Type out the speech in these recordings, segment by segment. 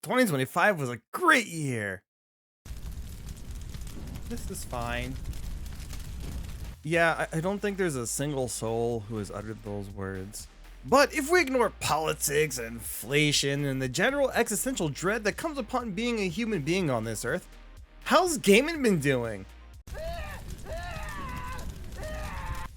2025 was a great year. This is fine. Yeah, I don't think there's a single soul who has uttered those words. But if we ignore politics, inflation, and the general existential dread that comes upon being a human being on this earth, how's gaming been doing?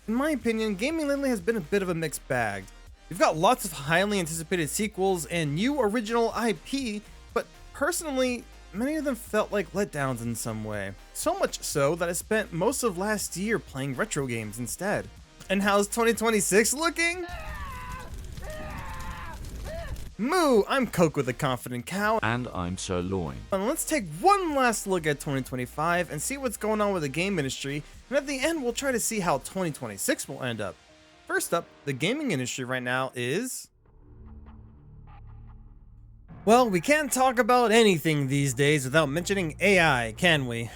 In my opinion, gaming lately has been a bit of a mixed bag. You've got lots of highly anticipated sequels and new original IP, but personally, many of them felt like letdowns in some way. So much so that I spent most of last year playing retro games instead. And how's 2026 looking? Moo, I'm Coco the Confident Cow. And I'm Sirloin. And let's take one last look at 2025 and see what's going on with the game industry, and at the end we'll try to see how 2026 will end up. First up, the gaming industry right now is... Well, we can't talk about anything these days without mentioning AI, can we?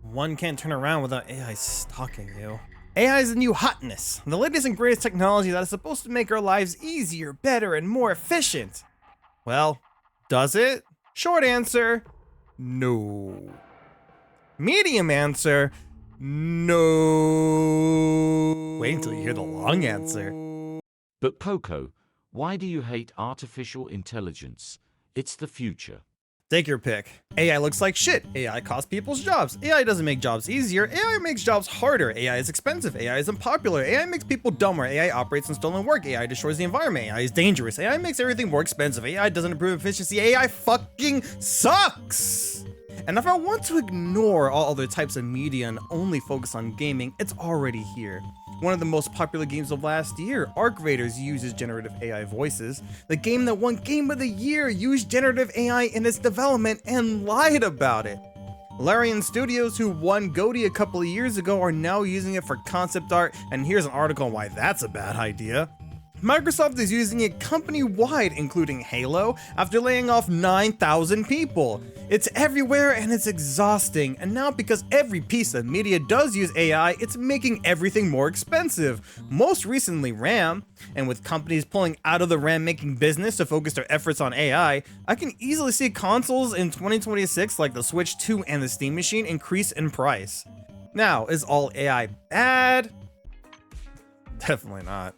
One can't turn around without AI stalking you. AI is the new hotness, the latest and greatest technology that is supposed to make our lives easier, better, and more efficient. Well, does it? Short answer, no. Medium answer, no. Wait until you hear the long answer. But Coco, why do you hate artificial intelligence? It's the future. Take your pick. AI looks like shit. AI costs people's jobs. AI doesn't make jobs easier. AI makes jobs harder. AI is expensive. AI is unpopular. AI makes people dumber. AI operates on stolen work. AI destroys the environment. AI is dangerous. AI makes everything more expensive. AI doesn't improve efficiency. AI fucking sucks! And if I want to ignore all other types of media and only focus on gaming, it's already here. One of the most popular games of last year, Arc Raiders, uses generative AI voices. The game that won Game of the Year used generative AI in its development and lied about it. Larian Studios, who won GOTY a couple of years ago, are now using it for concept art, and here's an article on why that's a bad idea. Microsoft is using it company-wide, including Halo, after laying off 9,000 people. It's everywhere and it's exhausting, and now because every piece of media does use AI, it's making everything more expensive. Most recently RAM, and with companies pulling out of the RAM-making business to focus their efforts on AI, I can easily see consoles in 2026 like the Switch 2 and the Steam Machine increase in price. Now, is all AI bad? Definitely not.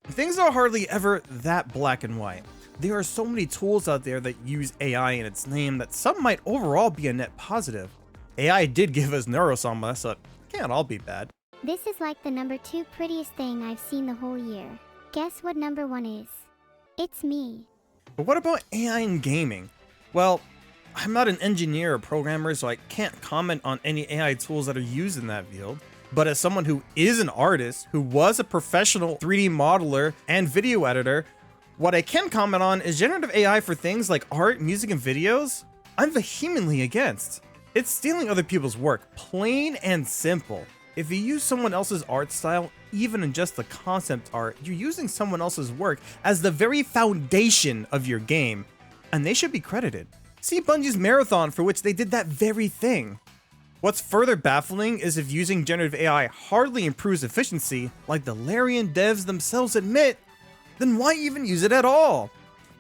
Things are hardly ever that black and white. There are so many tools out there that use AI in its name that some might overall be a net positive. AI did give us Neurosoma, so it can't all be bad. This is like the number 2 prettiest thing I've seen the whole year. Guess what number 1 is? It's me. But what about AI in gaming? Well, I'm not an engineer or programmer, so I can't comment on any AI tools that are used in that field. But as someone who is an artist, who was a professional 3D modeler and video editor, what I can comment on is generative AI for things like art, music, and videos. I'm vehemently against. It's stealing other people's work, plain and simple. If you use someone else's art style, even in just the concept art, you're using someone else's work as the very foundation of your game, and they should be credited. See Bungie's Marathon, for which they did that very thing. What's further baffling is if using generative AI hardly improves efficiency, like the Larian devs themselves admit, then why even use it at all?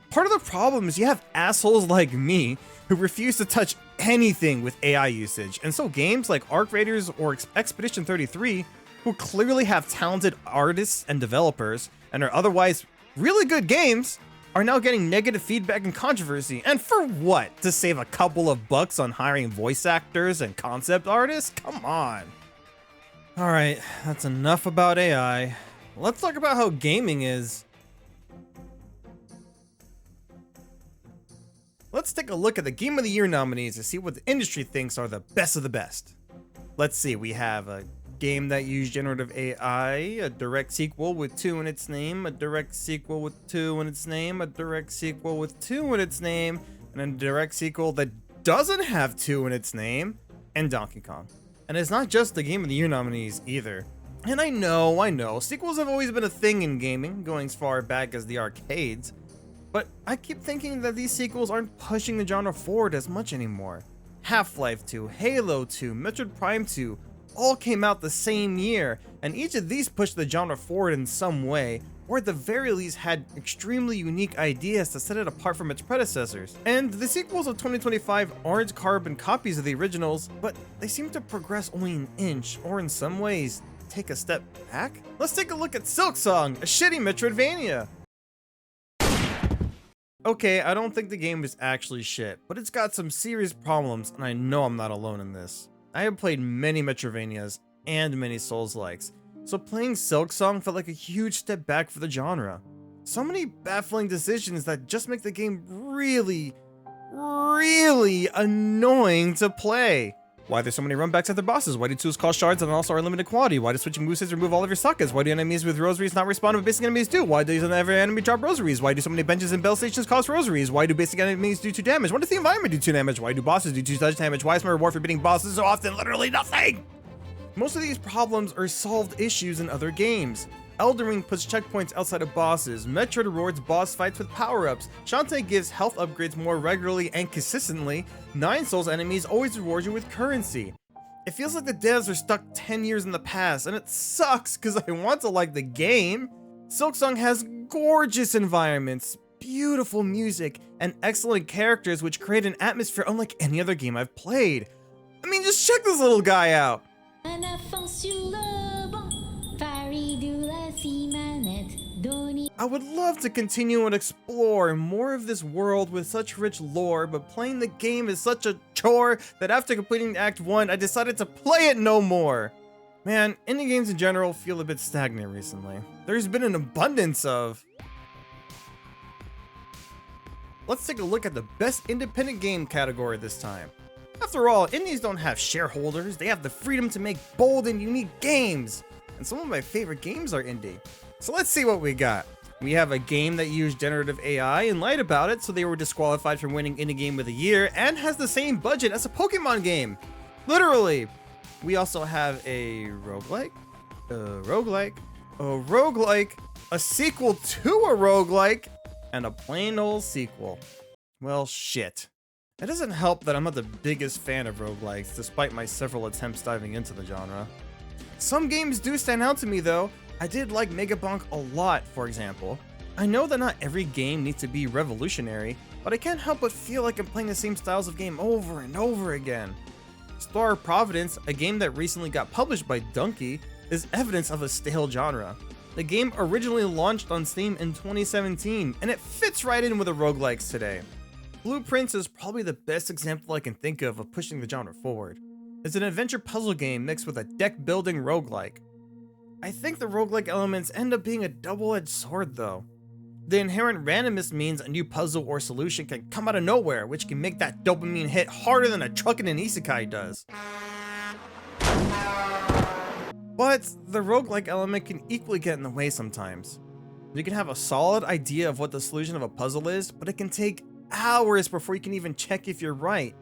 Part of the problem is you have assholes like me who refuse to touch anything with AI usage, and so games like Arc Raiders or Expedition 33, who clearly have talented artists and developers and are otherwise really good games, are now getting negative feedback and controversy. And for what? To save a couple of bucks on hiring voice actors and concept artists? Come on. Alright, that's enough about AI. Let's talk about how gaming is. Let's take a look at the Game of the Year nominees to see what the industry thinks are the best of the best. Let's see, we have a game that used generative AI, a direct sequel with 2 in its name, a direct sequel with 2 in its name, a direct sequel with 2 in its name, and a direct sequel that doesn't have 2 in its name, and Donkey Kong. And it's not just the Game of the Year nominees either. And I know, sequels have always been a thing in gaming, going as far back as the arcades, but I keep thinking that these sequels aren't pushing the genre forward as much anymore. Half-Life 2, Halo 2, Metroid Prime 2, all came out the same year, and each of these pushed the genre forward in some way, or at the very least had extremely unique ideas to set it apart from its predecessors. And the sequels of 2025 aren't carbon copies of the originals, but they seem to progress only an inch, or in some ways, take a step back? Let's take a look at Silksong, a shitty Metroidvania! Okay, I don't think the game is actually shit, but it's got some serious problems, and I know I'm not alone in this. I have played many Metroidvanias and many Souls-likes, so playing Silksong felt like a huge step back for the genre. So many baffling decisions that just make the game really, really annoying to play. Why there's so many runbacks at their bosses? Why do tools cost shards and also are limited quality? Why do switching movesets remove all of your sockets? Why do enemies with rosaries not respond when basic enemies do? Why doesn't every enemy drop rosaries? Why do so many benches and bell stations cost rosaries? Why do basic enemies do 2 damage? Why does the environment do 2 damage? Why do bosses do 2 touch damage? Why is my reward for beating bosses so often literally nothing? Most of these problems are solved issues in other games. Elden Ring puts checkpoints outside of bosses, Metroid rewards boss fights with power-ups, Shantae gives health upgrades more regularly and consistently, 9 Souls enemies always reward you with currency. It feels like the devs are stuck 10 years in the past, and it sucks because I want to like the game. Silksong has gorgeous environments, beautiful music, and excellent characters which create an atmosphere unlike any other game I've played. I mean, just check this little guy out. I would love to continue and explore more of this world with such rich lore, but playing the game is such a chore that after completing Act 1, I decided to play it no more. Man, indie games in general feel a bit stagnant recently. There's been an abundance of... Let's take a look at the best independent game category this time. After all, indies don't have shareholders, they have the freedom to make bold and unique games. And some of my favorite games are indie. So let's see what we got. We have a game that used generative AI and lied about it, so they were disqualified from winning Indie Game of the Year, and has the same budget as a Pokemon game. Literally. We also have a roguelike, a sequel to a roguelike, and a plain old sequel. Well, shit. It doesn't help that I'm not the biggest fan of roguelikes, despite my several attempts diving into the genre. Some games do stand out to me though. I did like Megabonk a lot, for example. I know that not every game needs to be revolutionary, but I can't help but feel like I'm playing the same styles of game over and over again. Star of Providence, a game that recently got published by Donkey, is evidence of a stale genre. The game originally launched on Steam in 2017, and it fits right in with the roguelikes today. Blueprints is probably the best example I can think of pushing the genre forward. It's an adventure puzzle game mixed with a deck building roguelike. I think the roguelike elements end up being a double-edged sword though. The inherent randomness means a new puzzle or solution can come out of nowhere, which can make that dopamine hit harder than a truck in an isekai does. But the roguelike element can equally get in the way sometimes. You can have a solid idea of what the solution of a puzzle is, but it can take hours before you can even check if you're right.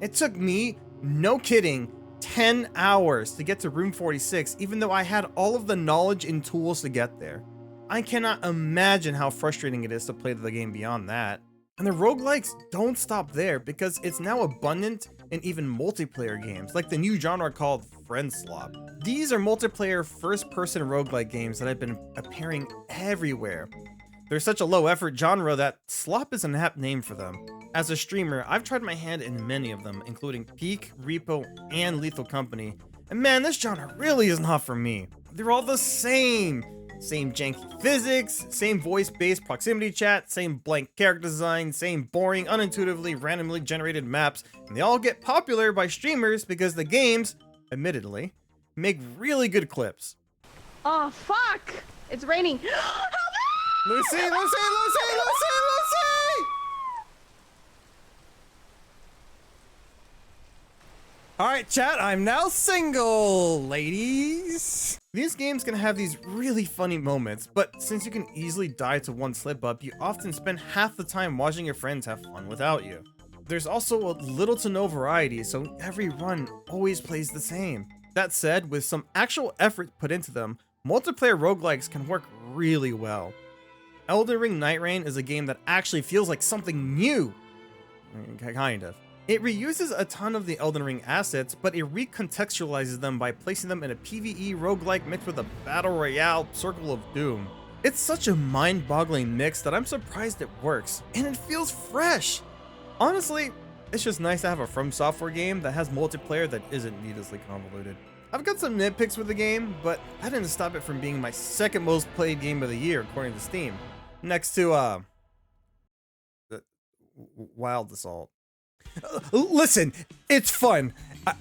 It took me, no kidding, 10 hours to get to room 46, even though I had all of the knowledge and tools to get there. I cannot imagine how frustrating it is to play the game beyond that. And the roguelikes don't stop there, because it's now abundant in even multiplayer games, like the new genre called Friend Slop. These are multiplayer first-person roguelike games that have been appearing everywhere. They're such a low-effort genre that slop is an apt name for them. As a streamer, I've tried my hand in many of them, including Peak, Repo, and Lethal Company, and man, this genre really is not for me. They're all the same. Same janky physics, same voice-based proximity chat, same blank character design, same boring, unintuitively randomly generated maps, and they all get popular by streamers because the games, admittedly, make really good clips. Oh, fuck! It's raining. Lucy! Alright chat, I'm now single, ladies! These games can have these really funny moments, but since you can easily die to one slip up, you often spend half the time watching your friends have fun without you. There's also a little to no variety, so every run always plays the same. That said, with some actual effort put into them, multiplayer roguelikes can work really well. Elden Ring Nightreign is a game that actually feels like something new. Kind of. It reuses a ton of the Elden Ring assets, but it recontextualizes them by placing them in a PvE roguelike mixed with a battle royale circle of doom. It's such a mind-boggling mix that I'm surprised it works, and it feels fresh. Honestly, it's just nice to have a From Software game that has multiplayer that isn't needlessly convoluted. I've got some nitpicks with the game, but that didn't stop it from being my second most played game of the year according to Steam. Next to, Wild Assault. Listen, it's fun.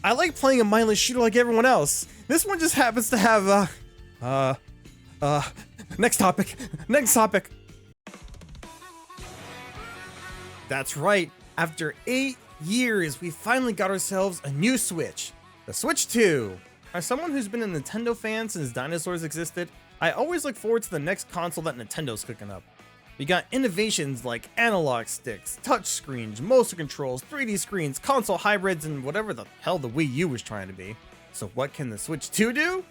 I like playing a mindless shooter like everyone else. This one just happens to have, next topic. That's right. After 8 years, we finally got ourselves a new Switch. The Switch 2. As someone who's been a Nintendo fan since dinosaurs existed, I always look forward to the next console that Nintendo's cooking up. We got innovations like analog sticks, touch screens, motion controls, 3D screens, console hybrids, and whatever the hell the Wii U was trying to be. So what can the Switch 2 do?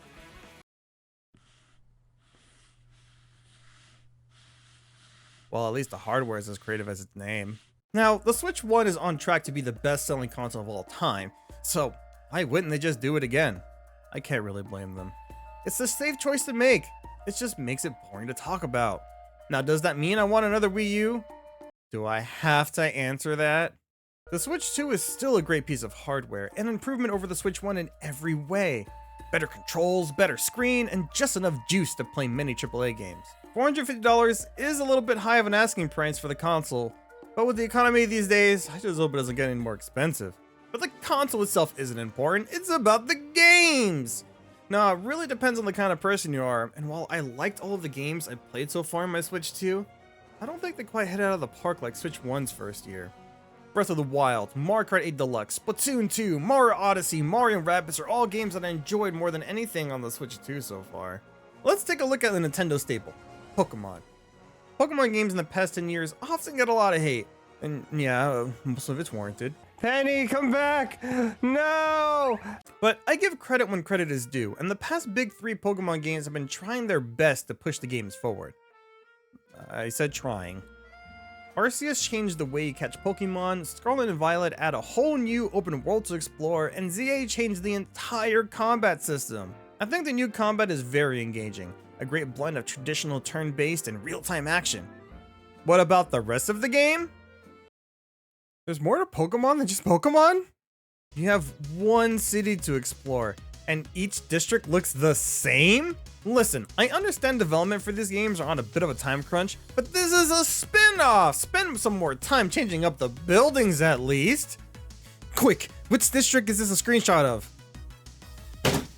Well, at least the hardware is as creative as its name. Now, the Switch 1 is on track to be the best-selling console of all time, so why wouldn't they just do it again? I can't really blame them. It's the safe choice to make. It just makes it boring to talk about. Now, does that mean I want another Wii U? Do I have to answer that? The Switch 2 is still a great piece of hardware, an improvement over the Switch 1 in every way. Better controls, better screen, and just enough juice to play many AAA games. $450 is a little bit high of an asking price for the console, but with the economy these days, I just hope it doesn't get any more expensive. But the console itself isn't important, it's about the games! Now, it really depends on the kind of person you are, and while I liked all of the games I played so far in my Switch 2, I don't think they quite hit out of the park like Switch 1's first year. Breath of the Wild, Mario Kart 8 Deluxe, Splatoon 2, Mario Odyssey, Mario and Rabbids are all games that I enjoyed more than anything on the Switch 2 so far. Let's take a look at the Nintendo staple, Pokemon. Pokemon games in the past 10 years often get a lot of hate, and yeah, most of it's warranted. Penny, come back! No! But I give credit when credit is due, and the past big 3 Pokemon games have been trying their best to push the games forward. I said trying. Arceus changed the way you catch Pokemon, Scarlet and Violet add a whole new open world to explore, and ZA changed the entire combat system. I think the new combat is very engaging, a great blend of traditional turn-based and real-time action. What about the rest of the game? There's more to Pokemon than just Pokemon? You have one city to explore, and each district looks the same? Listen, I understand development for these games are on a bit of a time crunch, but this is a spin-off! Spend some more time changing up the buildings at least! Quick, which district is this a screenshot of?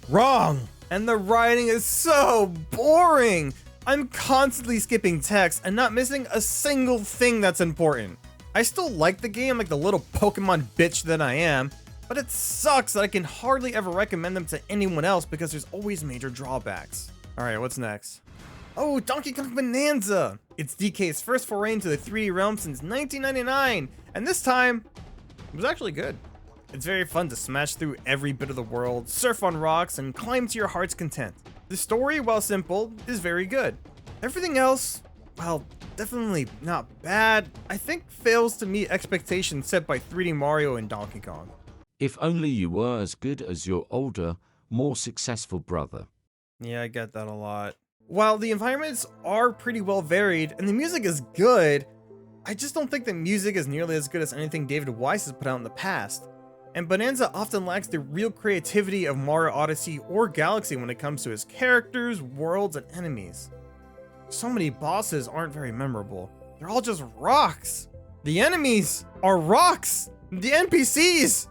Wrong! And the writing is so boring! I'm constantly skipping text and not missing a single thing that's important. I still like the game like the little Pokemon bitch that I am, but it sucks that I can hardly ever recommend them to anyone else because there's always major drawbacks. Alright, what's next? Oh, Donkey Kong Bananza! It's DK's first foray into the 3D realm since 1999, and this time, it was actually good. It's very fun to smash through every bit of the world, surf on rocks, and climb to your heart's content. The story, while simple, is very good. Everything else, well, definitely not bad, I think fails to meet expectations set by 3D Mario and Donkey Kong. If only you were as good as your older, more successful brother. Yeah, I get that a lot. While the environments are pretty well varied and the music is good, I just don't think the music is nearly as good as anything David Wise has put out in the past. And Bananza often lacks the real creativity of Mario Odyssey or Galaxy when it comes to his characters, worlds, and enemies. So many bosses aren't very memorable. They're all just rocks. The enemies are rocks. The NPCs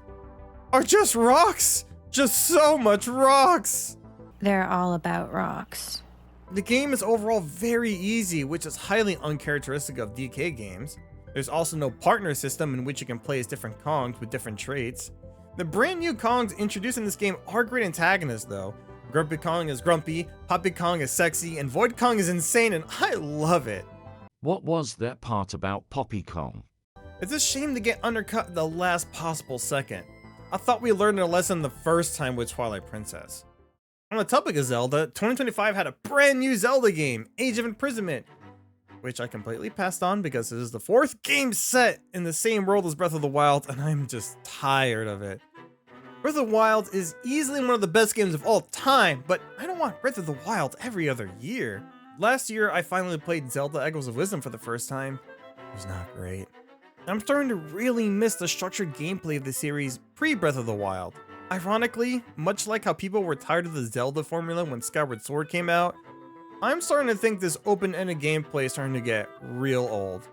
are just rocks. Just so much rocks. They're all about rocks. The game is overall very easy, which is highly uncharacteristic of DK games. There's also no partner system in which you can play as different Kongs with different traits. The brand new Kongs introduced in this game are great antagonists though. Grumpy Kong is grumpy, Poppy Kong is sexy, and Void Kong is insane, and I love it. What was that part about Poppy Kong? It's a shame to get undercut at the last possible second. I thought we learned a lesson the first time with Twilight Princess. On the topic of Zelda, 2025 had a brand new Zelda game, Age of Imprisonment, which I completely passed on because this is the 4th game set in the same world as Breath of the Wild, and I'm just tired of it. Breath of the Wild is easily one of the best games of all time, but I don't want Breath of the Wild every other year. Last year, I finally played Zelda Echoes of Wisdom for the first time. It was not great. I'm starting to really miss the structured gameplay of the series pre-Breath of the Wild. Ironically, much like how people were tired of the Zelda formula when Skyward Sword came out, I'm starting to think this open-ended gameplay is starting to get real old.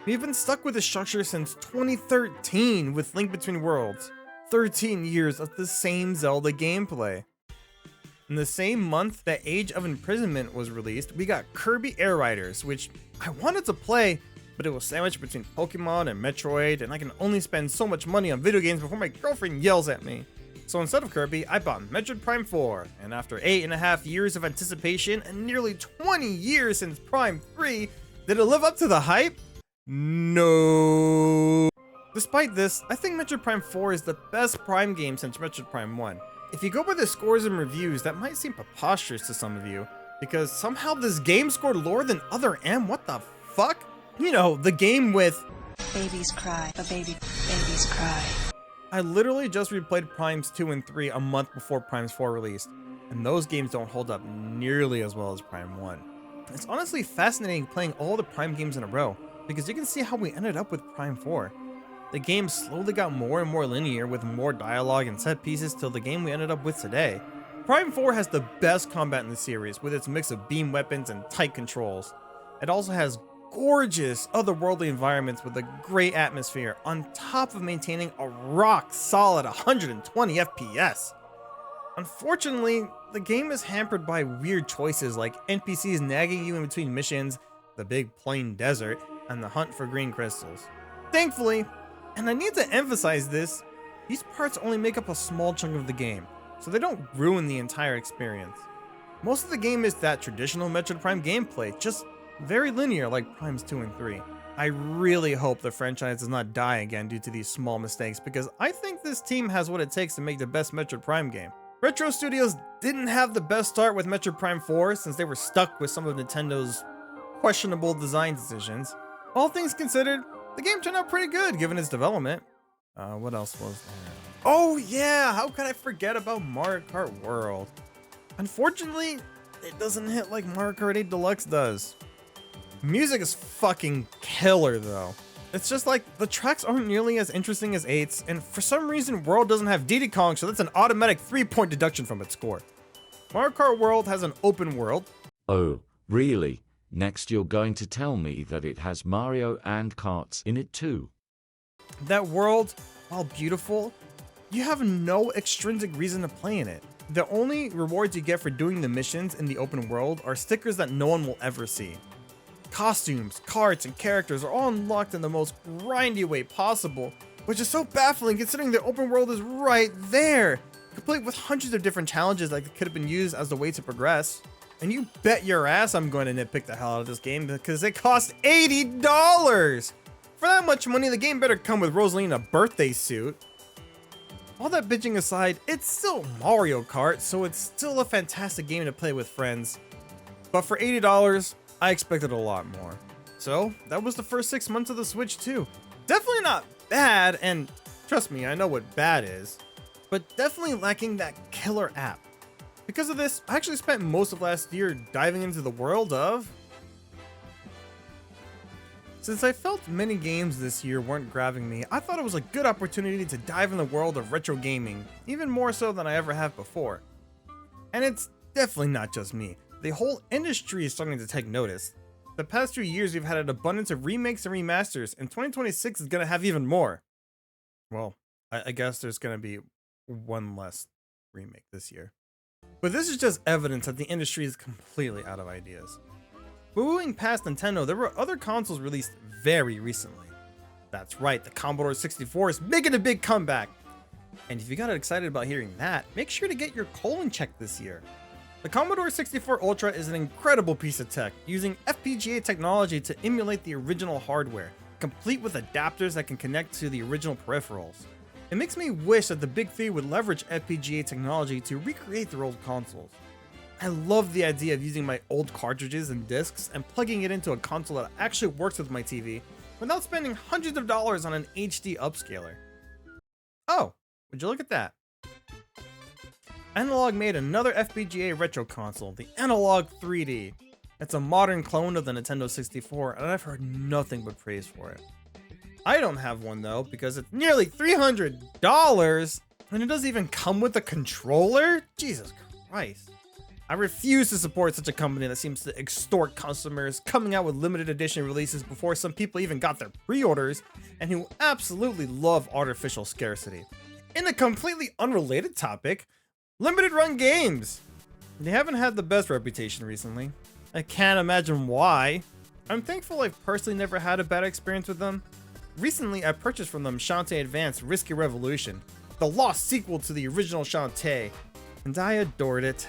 We've been stuck with this structure since 2013 with Link Between Worlds. 13 years of the same Zelda gameplay. In the same month that Age of Imprisonment was released, we got Kirby Air Riders, which I wanted to play, but it was sandwiched between Pokemon and Metroid, and I can only spend so much money on video games before my girlfriend yells at me. So instead of Kirby, I bought Metroid Prime 4, and after 8.5 years of anticipation and nearly 20 years since Prime 3, did it live up to the hype? No. Despite this, I think Metroid Prime 4 is the best Prime game since Metroid Prime 1. If you go by the scores and reviews, that might seem preposterous to some of you, because somehow this game scored lower than Other M, what the fuck? You know, the game with babies cry, babies cry. I literally just replayed Primes 2 and 3 a month before Primes 4 released, and those games don't hold up nearly as well as Prime 1. It's honestly fascinating playing all the Prime games in a row, because you can see how we ended up with Prime 4. The game slowly got more and more linear with more dialogue and set pieces till the game we ended up with today. Prime 4 has the best combat in the series with its mix of beam weapons and tight controls. It also has gorgeous otherworldly environments with a great atmosphere on top of maintaining a rock solid 120 FPS. Unfortunately, the game is hampered by weird choices like NPCs nagging you in between missions, the big plain desert, and the hunt for green crystals. Thankfully, and I need to emphasize this, these parts only make up a small chunk of the game, so they don't ruin the entire experience. Most of the game is that traditional Metroid Prime gameplay, just very linear like Primes 2 and 3. I really hope the franchise does not die again due to these small mistakes, because I think this team has what it takes to make the best Metroid Prime game. Retro Studios didn't have the best start with Metroid Prime 4 since they were stuck with some of Nintendo's questionable design decisions. All things considered, the game turned out pretty good given its development. What else was there? Oh yeah, how could I forget about Mario Kart World? Unfortunately, it doesn't hit like Mario Kart 8 Deluxe does. Music is fucking killer though. It's just like, the tracks aren't nearly as interesting as 8's, and for some reason World doesn't have Diddy Kong, so that's an automatic 3-point deduction from its score. Mario Kart World has an open world. Oh, really? Next you're going to tell me that it has Mario and karts in it too. That world, while beautiful, you have no extrinsic reason to play in it. The only rewards you get for doing the missions in the open world are stickers that no one will ever see. Costumes, carts, and characters are all unlocked in the most grindy way possible, which is so baffling considering the open world is right there, complete with hundreds of different challenges that could have been used as the way to progress. And you bet your ass I'm going to nitpick the hell out of this game because it costs $80! For that much money, the game better come with Rosalie in a birthday suit. All that bitching aside, it's still Mario Kart, so it's still a fantastic game to play with friends. But for $80, I expected a lot more. So, that was the first 6 months of the Switch too. Definitely not bad, and trust me, I know what bad is, but definitely lacking that killer app. Because of this, I actually spent most of last year diving into the world of... Since I felt many games this year weren't grabbing me, I thought it was a good opportunity to dive in the world of retro gaming, even more so than I ever have before. And it's definitely not just me. The whole industry is starting to take notice. The past few years we've had an abundance of remakes and remasters, and 2026 is going to have even more. Well, I guess there's going to be one less remake this year. But this is just evidence that the industry is completely out of ideas. Moving past Nintendo, there were other consoles released very recently. That's right, the Commodore 64 is making a big comeback. And if you got excited about hearing that, make sure to get your colon checked this year. The Commodore 64 Ultra is an incredible piece of tech, using FPGA technology to emulate the original hardware, complete with adapters that can connect to the original peripherals. It makes me wish that the Big Three would leverage FPGA technology to recreate their old consoles. I love the idea of using my old cartridges and discs and plugging it into a console that actually works with my TV without spending hundreds of dollars on an HD upscaler. Oh, would you look at that? Analog made another FPGA retro console, the Analog 3D. It's a modern clone of the Nintendo 64, and I've heard nothing but praise for it. I don't have one though, because it's nearly $300, and it doesn't even come with a controller? Jesus Christ. I refuse to support such a company that seems to extort customers, coming out with limited edition releases before some people even got their pre-orders, and who absolutely love artificial scarcity. In a completely unrelated topic, limited run games. They haven't had the best reputation recently. I can't imagine why. I'm thankful I've personally never had a bad experience with them. Recently, I purchased from them Shantae Advance Risky Revolution, the lost sequel to the original Shantae, and I adored it.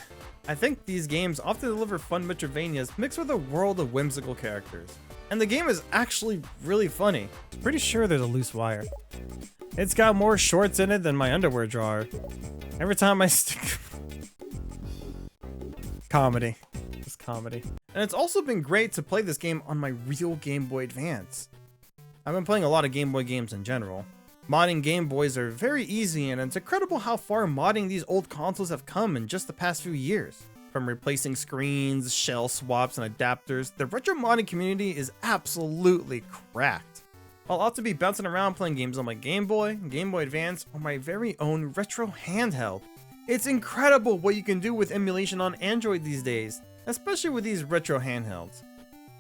I think these games often deliver fun Metroidvanias mixed with a world of whimsical characters. And the game is actually really funny. Pretty sure there's a loose wire. It's got more shorts in it than my underwear drawer. Every time I stick... Comedy. Just comedy. And it's also been great to play this game on my real Game Boy Advance. I've been playing a lot of Game Boy games in general. Modding Game Boys are very easy, and it's incredible how far modding these old consoles have come in just the past few years. From replacing screens, shell swaps, and adapters, the retro modding community is absolutely cracked. I'll also be bouncing around playing games on my Game Boy, Game Boy Advance, or my very own retro handheld. It's incredible what you can do with emulation on Android these days, especially with these retro handhelds.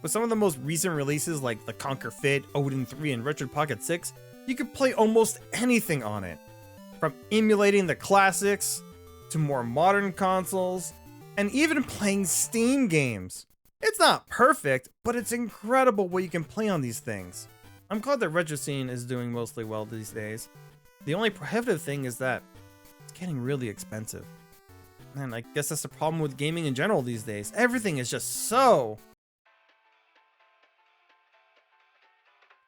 With some of the most recent releases like the Conquer Fit, Odin 3, and Retro Pocket 6, you could play almost anything on it. From emulating the classics, to more modern consoles, and even playing Steam games. It's not perfect, but it's incredible what you can play on these things. I'm glad the retro scene is doing mostly well these days. The only prohibitive thing is that it's getting really expensive. And I guess that's the problem with gaming in general these days. Everything is just so...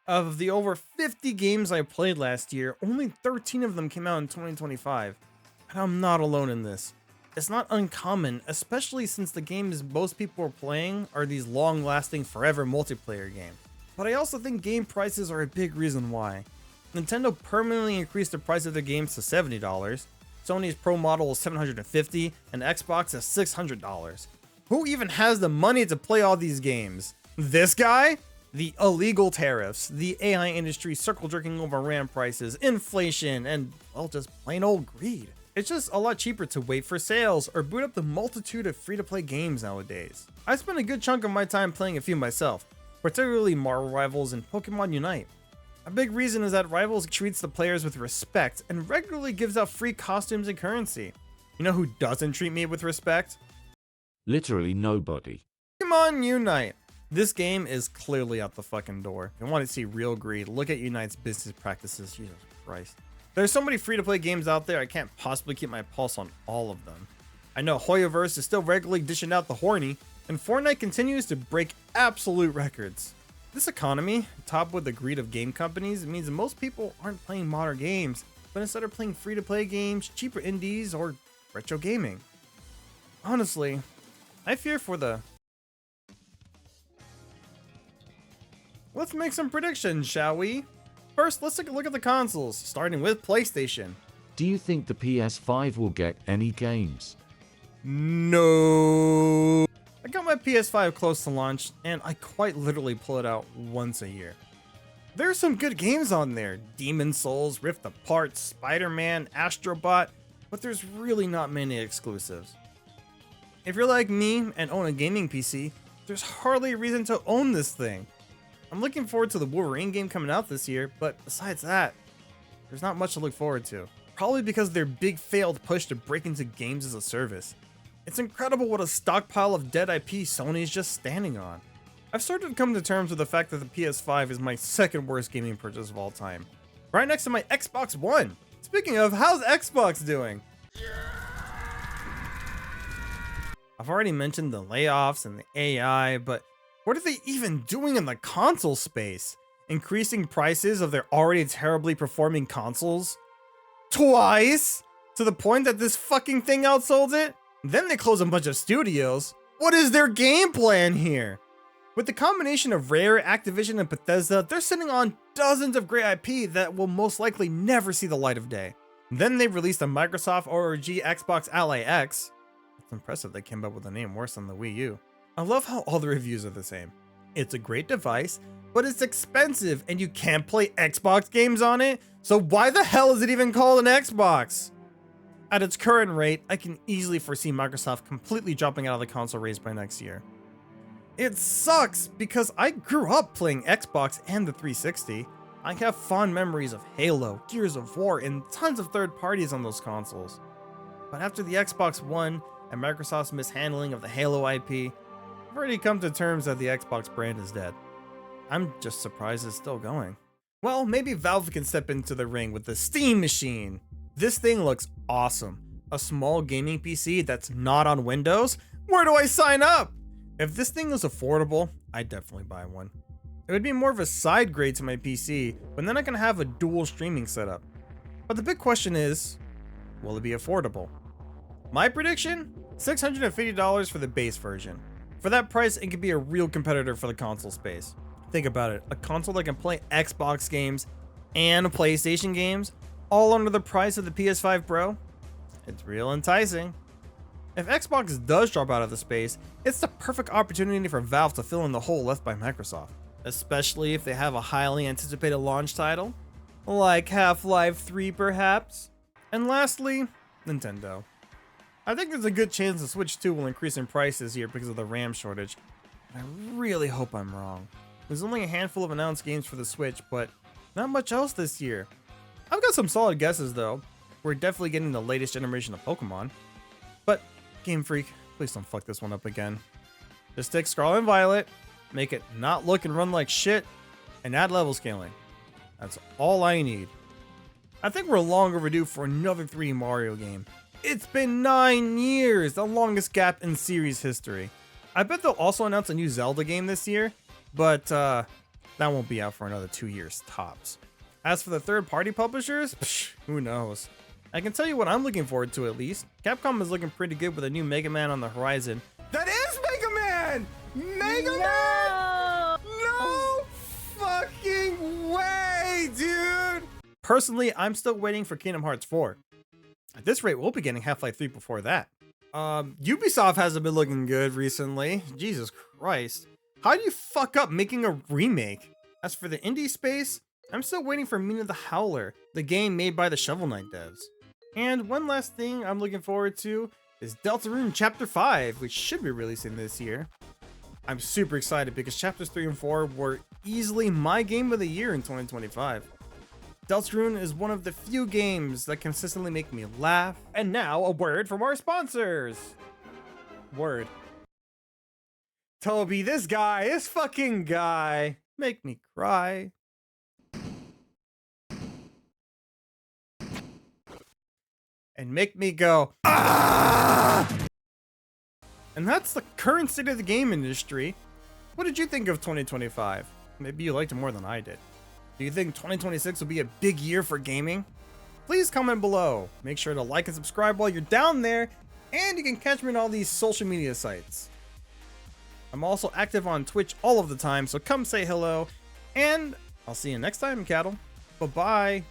Of the over 50 games I played last year, only 13 of them came out in 2025. And I'm not alone in this. It's not uncommon, especially since the games most people are playing are these long-lasting forever multiplayer games. But I also think game prices are a big reason why. Nintendo permanently increased the price of their games to $70, Sony's Pro model is $750, and Xbox is $600. Who even has the money to play all these games? This guy? The illegal tariffs, the AI industry circle jerking over RAM prices, inflation, and, well, just plain old greed. It's just a lot cheaper to wait for sales or boot up the multitude of free-to-play games nowadays. I spent a good chunk of my time playing a few myself, particularly Marvel Rivals and Pokemon Unite. A big reason is that Rivals treats the players with respect and regularly gives out free costumes and currency. You know who doesn't treat me with respect? Literally nobody. Pokemon Unite. This game is clearly out the fucking door. If you want to see real greed, look at Unite's business practices. Jesus Christ. There's so many free-to-play games out there, I can't possibly keep my pulse on all of them. I know Hoyoverse is still regularly dishing out the horny, and Fortnite continues to break absolute records. This economy, topped with the greed of game companies, means that most people aren't playing modern games, but instead are playing free-to-play games, cheaper indies, or retro gaming. Honestly, I fear for the... Let's make some predictions, shall we? First, let's take a look at the consoles, starting with PlayStation. Do you think the PS5 will get any games? No. I got my PS5 close to launch, and I quite literally pull it out once a year. There's some good games on there. Demon Souls, Rift Apart, Spider-Man, Astrobot, but there's really not many exclusives. If you're like me and own a gaming PC, there's hardly a reason to own this thing. I'm looking forward to the Wolverine game coming out this year, but besides that, there's not much to look forward to. Probably because of their big failed push to break into games as a service. It's incredible what a stockpile of dead IP Sony's just standing on. I've started to come to terms with the fact that the PS5 is my second worst gaming purchase of all time. Right next to my Xbox One. Speaking of, how's Xbox doing? I've already mentioned the layoffs and the AI, but what are they even doing in the console space? Increasing prices of their already terribly performing consoles? Twice? To the point that this fucking thing outsold it? Then they close a bunch of studios. What is their game plan here? With the combination of Rare, Activision, and Bethesda, they're sitting on dozens of great IP that will most likely never see the light of day. Then they released a Microsoft ORG Xbox Ally X. It's impressive they came up with a name worse than the Wii U. I love how all the reviews are the same. It's a great device, but it's expensive and you can't play Xbox games on it, so why the hell is it even called an Xbox? At its current rate, I can easily foresee Microsoft completely dropping out of the console race by next year. It sucks because I grew up playing Xbox and the 360. I have fond memories of Halo, Gears of War, and tons of third parties on those consoles. But after the Xbox One and Microsoft's mishandling of the Halo IP, I've already come to terms that the Xbox brand is dead. I'm just surprised it's still going. Well, maybe Valve can step into the ring with the Steam Machine. This thing looks awesome. A small gaming PC that's not on Windows? Where do I sign up? If this thing was affordable, I'd definitely buy one. It would be more of a side grade to my PC, but then I can have a dual streaming setup. But the big question is, will it be affordable? My prediction? $650 for the base version. For that price, it could be a real competitor for the console space. Think about it, a console that can play Xbox games and PlayStation games, all under the price of the PS5 Pro? It's real enticing. If Xbox does drop out of the space, it's the perfect opportunity for Valve to fill in the hole left by Microsoft, especially if they have a highly anticipated launch title, like Half-Life 3 perhaps. And lastly, Nintendo. I think there's a good chance the Switch 2 will increase in price this year because of the RAM shortage. I really hope I'm wrong. There's only a handful of announced games for the Switch, but not much else this year. I've got some solid guesses though. We're definitely getting the latest generation of Pokemon. But Game Freak, please don't fuck this one up again. Just take Scarlet and Violet, make it not look and run like shit, and add level scaling. That's all I need. I think we're long overdue for another 3D Mario game. It's been 9 years, the longest gap in series history. I bet they'll also announce a new Zelda game this year, but that won't be out for another 2 years tops. As for the third-party publishers, who knows? I can tell you what I'm looking forward to at least. Capcom is looking pretty good with a new Mega Man on the horizon. That is Mega Man! Mega Man! No fucking way, dude! Personally, I'm still waiting for Kingdom Hearts 4. At this rate, we'll be getting Half-Life 3 before that. Ubisoft hasn't been looking good recently. Jesus Christ. How do you fuck up making a remake? As for the indie space, I'm still waiting for Mina the Howler, the game made by the Shovel Knight devs. And one last thing I'm looking forward to is Deltarune Chapter 5, which should be releasing this year. I'm super excited because Chapters 3 and 4 were easily my game of the year in 2025. Deltarune is one of the few games that consistently make me laugh. And now a word from our sponsors. Word. Toby, this fucking guy, make me cry. And make me go, ah! And that's the current state of the game industry. What did you think of 2025? Maybe you liked it more than I did. Do you think 2026 will be a big year for gaming? Please comment below. Make sure to like and subscribe while you're down there, and you can catch me on all these social media sites. I'm also active on Twitch all of the time, so come say hello, and I'll see you next time, cattle. Bye-bye.